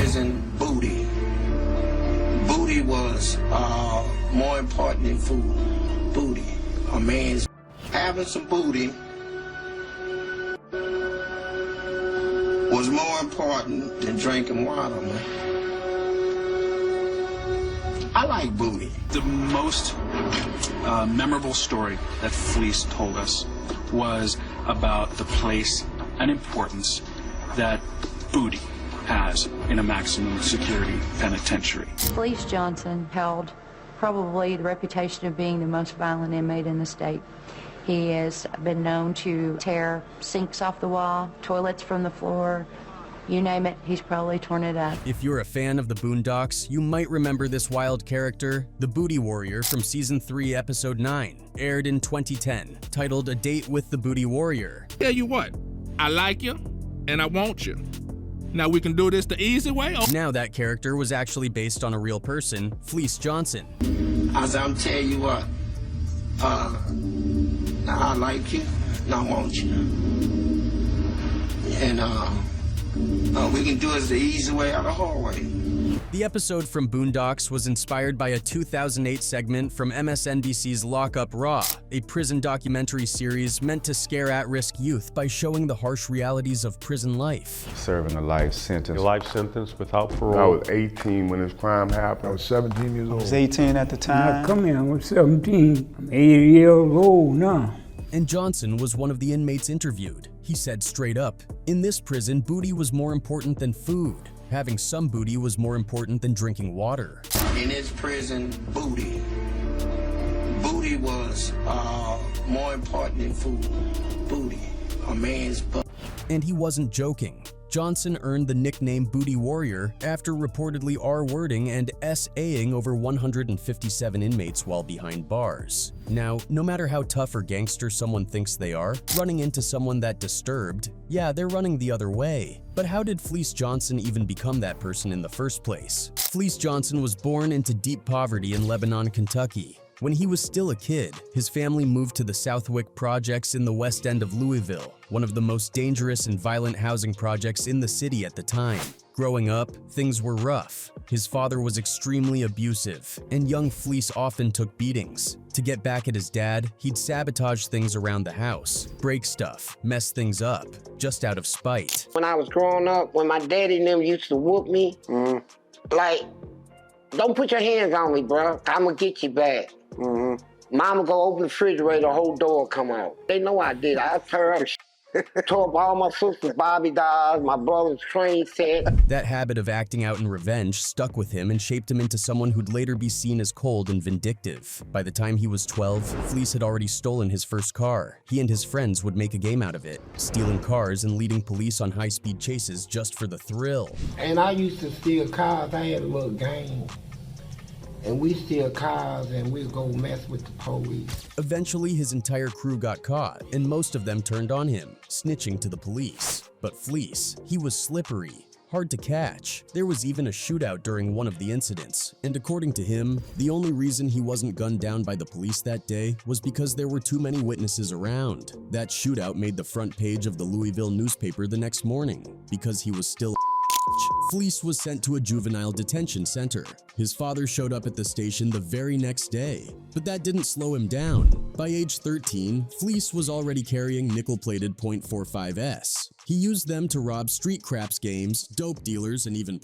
prison, booty. Booty was more important than food. Booty. A man's having some booty was more important than drinking water, man. I like booty. The most memorable story that Fleece told us was about the place and importance that booty has in a maximum security penitentiary. Fleece Johnson held probably the reputation of being the most violent inmate in the state. He has been known to tear sinks off the wall, toilets from the floor, you name it, he's probably torn it up. If you're a fan of the Boondocks, you might remember this wild character, the Booty Warrior from Season 3, Episode 9, aired in 2010, titled A Date with the Booty Warrior. Tell you what, I like you, and I want you. Now we can do this the easy way. Now that character was actually based on a real person, Fleece Johnson. As I'm telling you what, I like you, and I want you. And we can do it the easy way or the hard way. The episode from Boondocks was inspired by a 2008 segment from MSNBC's Lock Up Raw, a prison documentary series meant to scare at-risk youth by showing the harsh realities of prison life. Serving a life sentence. A life sentence without parole. I was 18 when this crime happened. I was 17 years old. I was 18 at the time. I come here, I was 17. I'm 80 years old now. And Johnson was one of the inmates interviewed. He said straight up, in this prison, booty was more important than food. Having some booty was more important than drinking water. In this prison, booty. Booty was more important than food. Booty. A man's butt. And he wasn't joking. Johnson earned the nickname Booty Warrior after reportedly R-wording and S-Aing over 157 inmates while behind bars. Now, no matter how tough or gangster someone thinks they are, running into someone that disturbed, yeah, they're running the other way. But how did Fleece Johnson even become that person in the first place? Fleece Johnson was born into deep poverty in Lebanon, Kentucky. When he was still a kid, his family moved to the Southwick Projects in the west end of Louisville, one of the most dangerous and violent housing projects in the city at the time. Growing up, things were rough. His father was extremely abusive, and young Fleece often took beatings. To get back at his dad, he'd sabotage things around the house, break stuff, mess things up, just out of spite. When I was growing up, when my daddy and them used to whoop me, like, don't put your hands on me, bro. I'ma get you back. Mama go open the refrigerator, the whole door come out. They know I did. I tore up tore up all my sister's Bobby dolls, my brother's train set. That habit of acting out in revenge stuck with him and shaped him into someone who'd later be seen as cold and vindictive. By the time he was 12, Fleece had already stolen his first car. He and his friends would make a game out of it, stealing cars and leading police on high-speed chases just for the thrill. And I used to steal cars. I had a little gang. And we steal cars and we'd go mess with the police. Eventually, his entire crew got caught, and most of them turned on him, snitching to the police. But Fleece, he was slippery, hard to catch. There was even a shootout during one of the incidents, and according to him, the only reason he wasn't gunned down by the police that day was because there were too many witnesses around. That shootout made the front page of the Louisville newspaper the next morning, because he was still Fleece was sent to a juvenile detention center. His father showed up at the station the very next day, but that didn't slow him down. By age 13, Fleece was already carrying nickel-plated .45s. He used them to rob street craps games, dope dealers, and even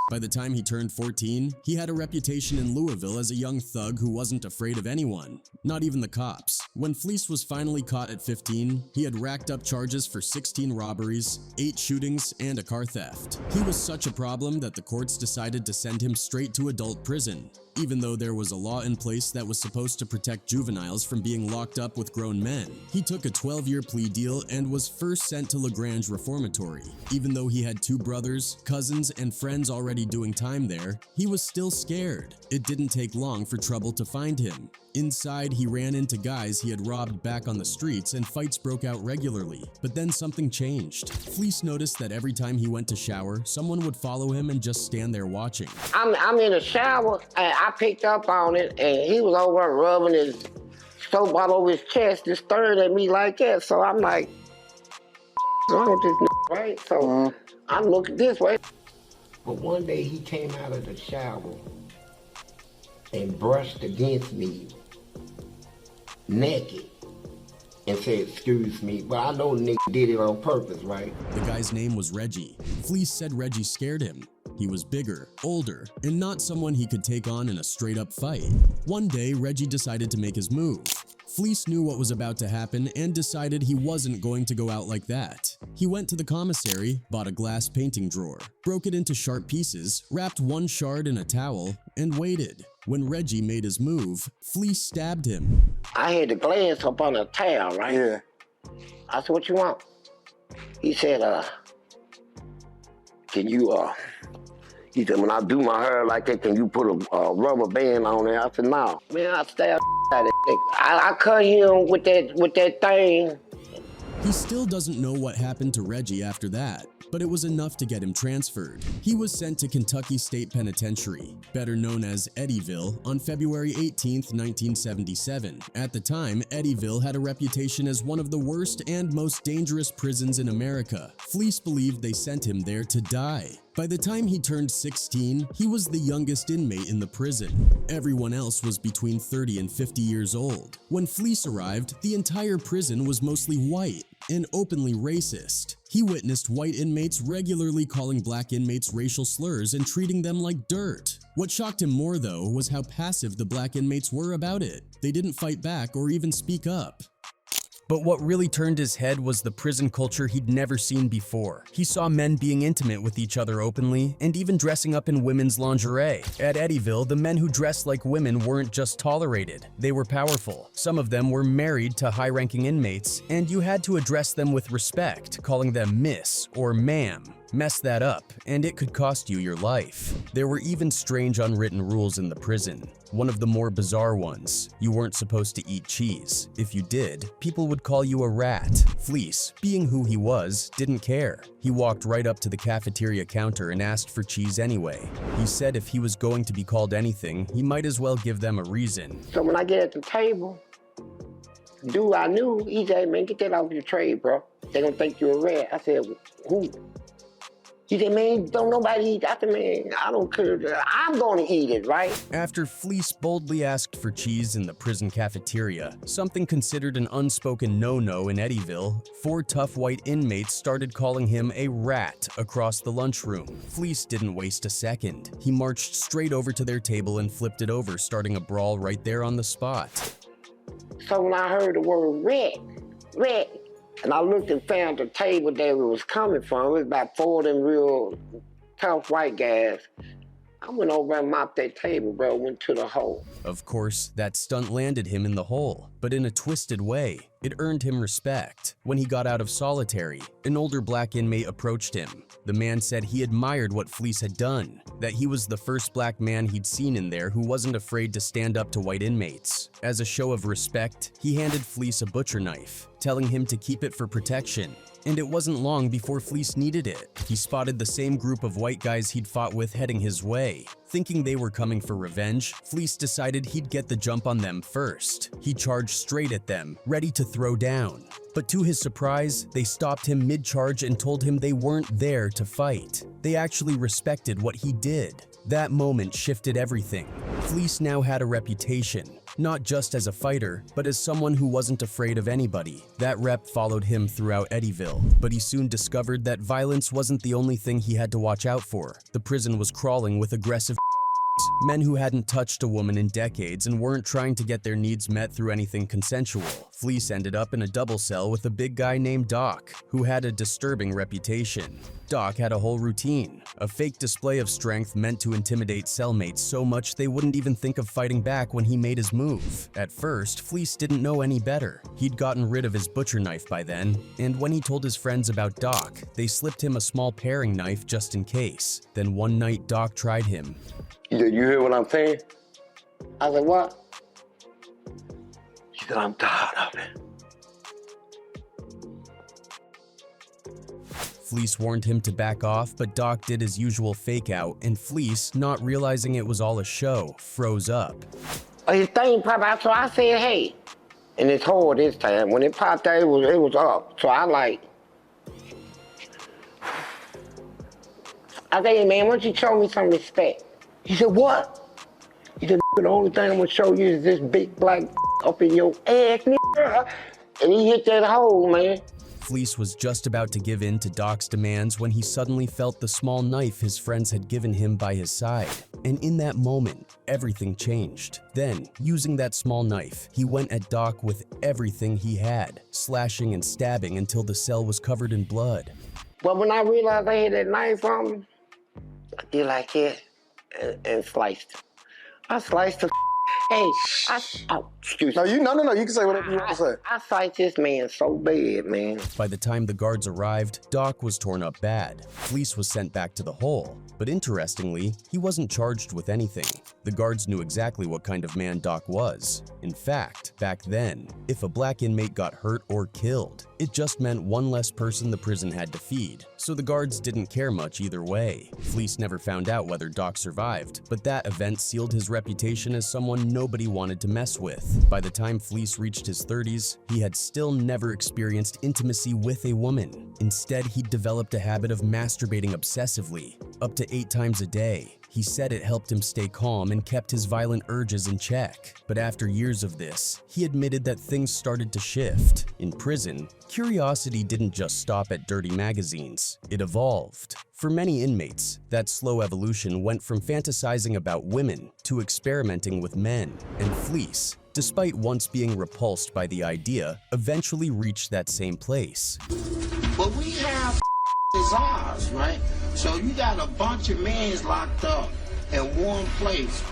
By the time he turned 14, he had a reputation in Louisville as a young thug who wasn't afraid of anyone, not even the cops. When Fleece was finally caught at 15, he had racked up charges for 16 robberies, 8 shootings, and a car theft. He was such a problem that the courts decided to send him straight to adult prison, even though there was a law in place that was supposed to protect juveniles from being locked up with grown men. He took a 12-year plea deal and was first sent to Grange Reformatory. Even though he had 2 brothers, cousins, and friends already doing time there, he was still scared. It didn't take long for trouble to find him. Inside, he ran into guys he had robbed back on the streets, and fights broke out regularly. But then something changed. Fleece noticed that every time he went to shower, someone would follow him and just stand there watching. I'm in the shower, and I picked up on it, and he was over rubbing his soap all over his chest, just staring at me like that. So I'm like, what's wrong with this, right? So I'm looking this way. But one day he came out of the shower and brushed against me naked and said, "Excuse me," but I know nigga did it on purpose, right? The guy's name was Reggie. Fleece said Reggie scared him. He was bigger, older, and not someone he could take on in a straight-up fight. One day, Reggie decided to make his move. Fleece knew what was about to happen and decided he wasn't going to go out like that. He went to the commissary, bought a glass painting drawer, broke it into sharp pieces, wrapped one shard in a towel, and waited. When Reggie made his move, Fleece stabbed him. I had the glass up on a towel, right? Yeah. I said, "What you want?" He said, "Can you, he said, when I do my hair like that, can you put a rubber band on there?" I said, "No." Man, I stabbed at it. I cut him with that thing. He still doesn't know what happened to Reggie after that, but it was enough to get him transferred. He was sent to Kentucky State Penitentiary, better known as Eddieville, on February 18, 1977. At the time, Eddieville had a reputation as one of the worst and most dangerous prisons in America. Fleece believed they sent him there to die. By the time he turned 16, he was the youngest inmate in the prison. Everyone else was between 30 and 50 years old. When Fleece arrived, the entire prison was mostly white and openly racist. He witnessed white inmates regularly calling black inmates racial slurs and treating them like dirt. What shocked him more, though, was how passive the black inmates were about it. They didn't fight back or even speak up. But what really turned his head was the prison culture he'd never seen before. He saw men being intimate with each other openly and even dressing up in women's lingerie. At Eddieville, the men who dressed like women weren't just tolerated, they were powerful. Some of them were married to high-ranking inmates, and you had to address them with respect, calling them miss or ma'am. Mess that up, and it could cost you your life. There were even strange unwritten rules in the prison. One of the more bizarre ones, you weren't supposed to eat cheese. If you did, people would call you a rat. Fleece, being who he was, didn't care. He walked right up to the cafeteria counter and asked for cheese anyway. He said if he was going to be called anything, he might as well give them a reason. So when I get at the table, dude I knew, he said, "Man, get that off your tray, bro. They gonna think you're a rat." I said, "Who?" He said, "Man, don't nobody eat." I said, "Man, I don't care. I'm gonna eat it, right?" After Fleece boldly asked for cheese in the prison cafeteria, something considered an unspoken no-no in Eddieville, 4 tough white inmates started calling him a rat across the lunchroom. Fleece didn't waste a second. He marched straight over to their table and flipped it over, starting a brawl right there on the spot. So when I heard the word rat, and I looked and found the table that it was coming from, it was about 4 of them real tough white guys. I went over and mopped that table, bro, went to the hole. Of course, that stunt landed him in the hole, but in a twisted way. It earned him respect. When he got out of solitary, an older black inmate approached him. The man said he admired what Fleece had done, that he was the first black man he'd seen in there who wasn't afraid to stand up to white inmates. As a show of respect, he handed Fleece a butcher knife, telling him to keep it for protection. And it wasn't long before Fleece needed it. He spotted the same group of white guys he'd fought with heading his way. Thinking they were coming for revenge, Fleece decided he'd get the jump on them first. He charged straight at them, ready to throw down. But to his surprise, they stopped him mid-charge and told him they weren't there to fight. They actually respected what he did. That moment shifted everything. Fleece now had a reputation, not just as a fighter, but as someone who wasn't afraid of anybody. That rep followed him throughout Eddieville, but he soon discovered that violence wasn't the only thing he had to watch out for. The prison was crawling with aggressive men who hadn't touched a woman in decades and weren't trying to get their needs met through anything consensual. Fleece ended up in a double cell with a big guy named Doc, who had a disturbing reputation. Doc had a whole routine, a fake display of strength meant to intimidate cellmates so much they wouldn't even think of fighting back when he made his move. At first, Fleece didn't know any better. He'd gotten rid of his butcher knife by then, and when he told his friends about Doc, they slipped him a small paring knife just in case. Then one night, Doc tried him. You hear what I'm saying? I said, "What?" She said, "I'm tired of it." Fleece warned him to back off, but Doc did his usual fake out, and Fleece, not realizing it was all a show, froze up. His thing popped out, so I said, "Hey." And it's hard this time. When it popped out, it was up. So I I said, hey, man, why don't you show me some respect? He said, what? He said, the only thing I'm gonna show you is this big black up in your ass, nigga. And he hit that hole, man. Fleece was just about to give in to Doc's demands when he suddenly felt the small knife his friends had given him by his side. And in that moment, everything changed. Then, using that small knife, he went at Doc with everything he had, slashing and stabbing until the cell was covered in blood. But when I realized I had that knife on me, I did like it and sliced it. I sliced the hey, excuse me. No, you can say whatever you want to say. I sliced this man so bad, man. By the time the guards arrived, Doc was torn up bad. Fleece was sent back to the hole. But interestingly, he wasn't charged with anything. The guards knew exactly what kind of man Doc was. In fact, back then, if a black inmate got hurt or killed, it just meant one less person the prison had to feed. So the guards didn't care much either way. Fleece never found out whether Doc survived, but that event sealed his reputation as someone nobody wanted to mess with. By the time Fleece reached his 30s, he had still never experienced intimacy with a woman. Instead, he developed a habit of masturbating obsessively, up to 8 times a day. He said it helped him stay calm and kept his violent urges in check. But after years of this, he admitted that things started to shift. In prison, curiosity didn't just stop at dirty magazines. It evolved. For many inmates, that slow evolution went from fantasizing about women to experimenting with men. And Fleece, despite once being repulsed by the idea, eventually reached that same place. But we have is ours, right? So you got a bunch of men locked up in one place.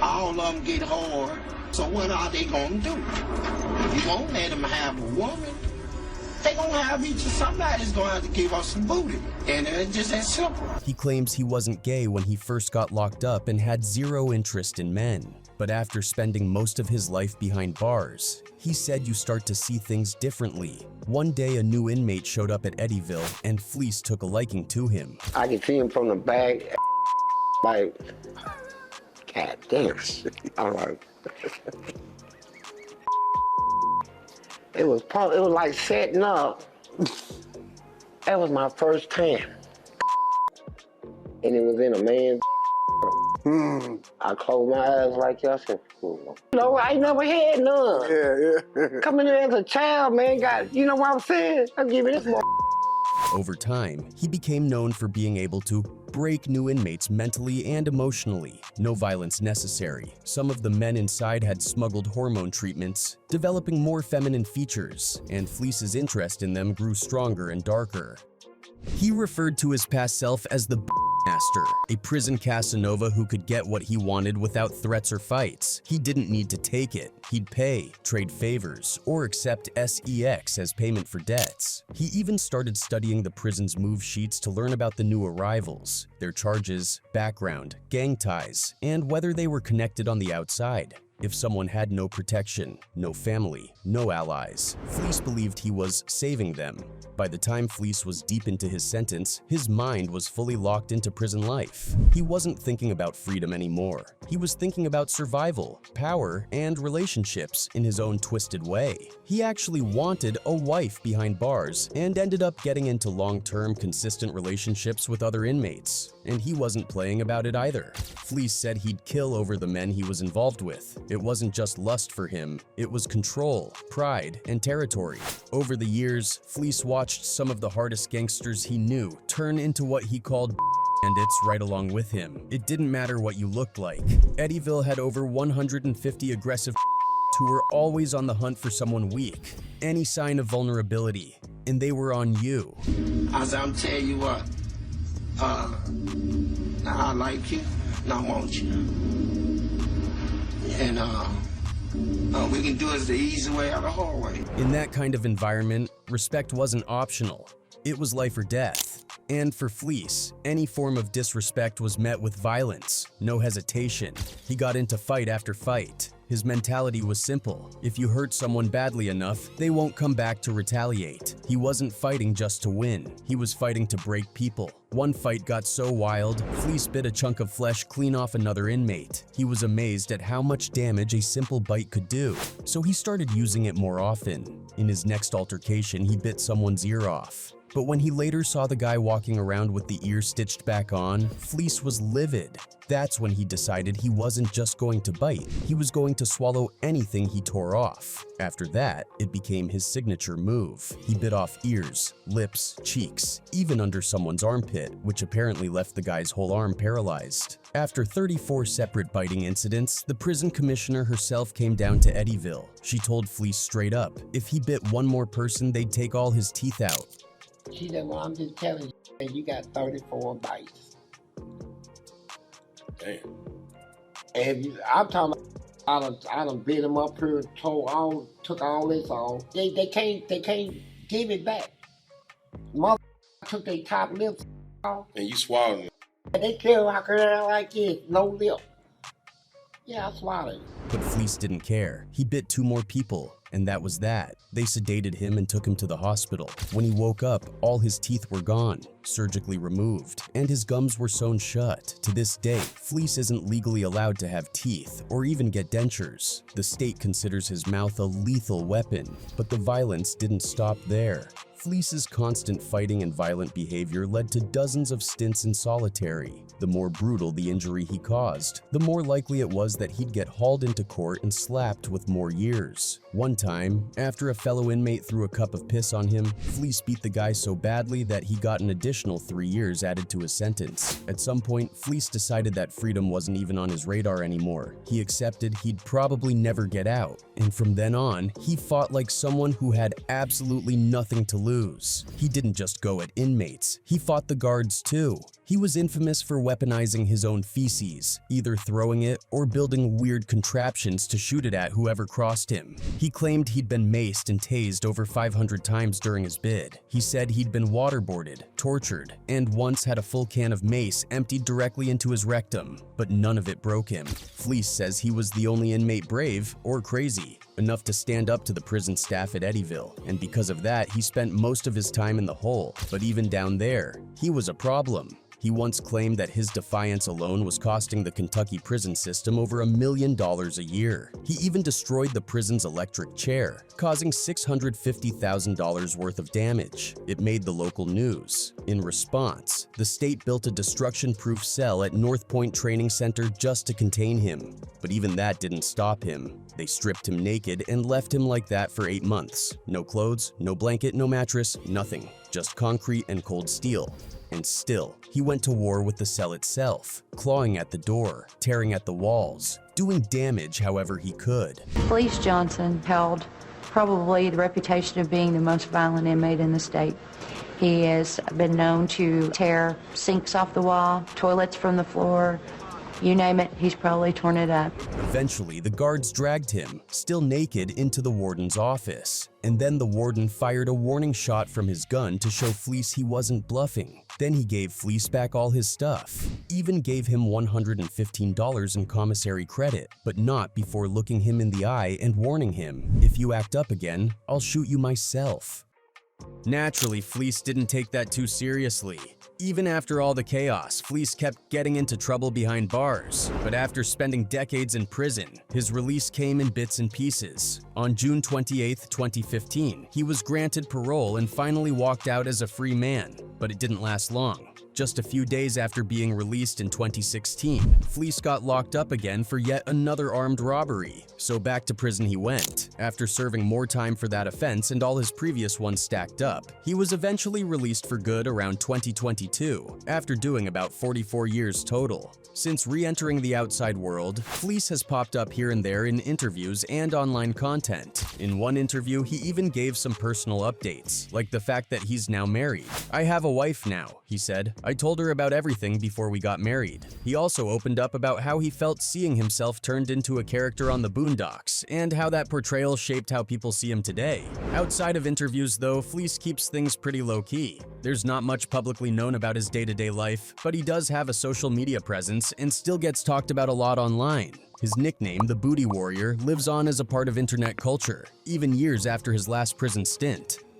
All of them get hard. So what are they gonna do? You won't let them have a woman. They gonna have each of somebody's gonna have to give us some booty. And it's just that simple. He claims he wasn't gay when he first got locked up and had zero interest in men. But after spending most of his life behind bars, he said you start to see things differently. One day, a new inmate showed up at Eddieville, and Fleece took a liking to him. I could see him from the back, like, God damn. I'm like, it was like setting up. That was my first time. And it was in a man's. I closed my eyes like y'all said, no, I ain't never had none. Yeah. Coming in as a child, man, you know what I'm saying? I'll give you this more. Over time, he became known for being able to break new inmates mentally and emotionally. No violence necessary. Some of the men inside had smuggled hormone treatments, developing more feminine features, and Fleece's interest in them grew stronger and darker. He referred to his past self as the Master, a prison Casanova who could get what he wanted without threats or fights. He didn't need to take it. He'd pay, trade favors, or accept sex as payment for debts. He even started studying the prison's move sheets to learn about the new arrivals, their charges, background, gang ties, and whether they were connected on the outside. If someone had no protection, no family, no allies, Fleece believed he was saving them. By the time Fleece was deep into his sentence, his mind was fully locked into prison life. He wasn't thinking about freedom anymore. He was thinking about survival, power, and relationships in his own twisted way. He actually wanted a wife behind bars and ended up getting into long-term, consistent relationships with other inmates. And he wasn't playing about it either. Fleece said he'd kill over the men he was involved with. It wasn't just lust for him, it was control, pride, and territory. Over the years, Fleece watched some of the hardest gangsters he knew turn into what he called bandits right along with him. It didn't matter what you looked like. Eddieville had over 150 aggressive who were always on the hunt for someone weak, any sign of vulnerability, and they were on you. As I'm telling you what, I like you, and I want you. And we can do it the easy way or the hard way. In that kind of environment, respect wasn't optional. It was life or death. And for Fleece, any form of disrespect was met with violence, no hesitation. He got into fight after fight. His mentality was simple. If you hurt someone badly enough, they won't come back to retaliate. He wasn't fighting just to win. He was fighting to break people. One fight got so wild, Fleece bit a chunk of flesh clean off another inmate. He was amazed at how much damage a simple bite could do, so he started using it more often. In his next altercation, he bit someone's ear off. But when he later saw the guy walking around with the ear stitched back on, Fleece was livid. That's when he decided he wasn't just going to bite, he was going to swallow anything he tore off. After that, it became his signature move. He bit off ears, lips, cheeks, even under someone's armpit, which apparently left the guy's whole arm paralyzed. After 34 separate biting incidents, the prison commissioner herself came down to Eddieville. She told Fleece straight up, if he bit one more person, they'd take all his teeth out. She said, well, I'm just telling you that you got 34 bites. Damn. And I'm talking about, I done bit them up here, took all this off. They can't give it back. Mother took their top lips off. And you swallowed it. They carry around like this, no lip. Yeah, I swallowed it. But Fleece didn't care. He bit 2 more people, and that was that. They sedated him and took him to the hospital. When he woke up, all his teeth were gone, surgically removed, and his gums were sewn shut. To this day, Fleece isn't legally allowed to have teeth or even get dentures. The state considers his mouth a lethal weapon, but the violence didn't stop there. Fleece's constant fighting and violent behavior led to dozens of stints in solitary. The more brutal the injury he caused, the more likely it was that he'd get hauled into court and slapped with more years. One time, after a fellow inmate threw a cup of piss on him, Fleece beat the guy so badly that he got an additional 3 years added to his sentence. At some point, Fleece decided that freedom wasn't even on his radar anymore. He accepted he'd probably never get out, and from then on, he fought like someone who had absolutely nothing to lose. He didn't just go at inmates, he fought the guards too. He was infamous for weaponizing his own feces, either throwing it or building weird contraptions to shoot it at whoever crossed him. He claimed he'd been maced and tased over 500 times during his bid. He said he'd been waterboarded, tortured, and once had a full can of mace emptied directly into his rectum, but none of it broke him. Fleece says he was the only inmate brave or crazy enough to stand up to the prison staff at Eddieville, and because of that, he spent most of his time in the hole. But even down there, he was a problem. He once claimed that his defiance alone was costing the Kentucky prison system over $1 million a year. He even destroyed the prison's electric chair, causing $650,000 worth of damage. It made the local news. In response, the state built a destruction-proof cell at North Point Training Center just to contain him. But even that didn't stop him. They stripped him naked and left him like that for 8 months. No clothes, no blanket, no mattress, nothing. Just concrete and cold steel. And still, he went to war with the cell itself, clawing at the door, tearing at the walls, doing damage however he could. Fleece Johnson held probably the reputation of being the most violent inmate in the state. He has been known to tear sinks off the wall, toilets from the floor, you name it, he's probably torn it up. Eventually, the guards dragged him, still naked, into the warden's office. And then the warden fired a warning shot from his gun to show Fleece he wasn't bluffing. Then he gave Fleece back all his stuff, even gave him $115 in commissary credit, but not before looking him in the eye and warning him, if you act up again, I'll shoot you myself. Naturally, Fleece didn't take that too seriously. Even after all the chaos, Fleece kept getting into trouble behind bars. But after spending decades in prison, his release came in bits and pieces. On June 28, 2015, he was granted parole and finally walked out as a free man. But it didn't last long. Just a few days after being released in 2016, Fleece got locked up again for yet another armed robbery. So back to prison he went. After serving more time for that offense and all his previous ones stacked up, he was eventually released for good around 2022, after doing about 44 years total. Since re-entering the outside world, Fleece has popped up here and there in interviews and online content. In one interview, he even gave some personal updates, like the fact that he's now married. "I have a wife now," he said. "I told her about everything before we got married." He also opened up about how he felt seeing himself turned into a character on the Boondocks, and how that portrayal shaped how people see him today. Outside of interviews though, Fleece keeps things pretty low-key. There's not much publicly known about his day-to-day life, but he does have a social media presence and still gets talked about a lot online. His nickname, the Booty Warrior, lives on as a part of internet culture, even years after his last prison stint.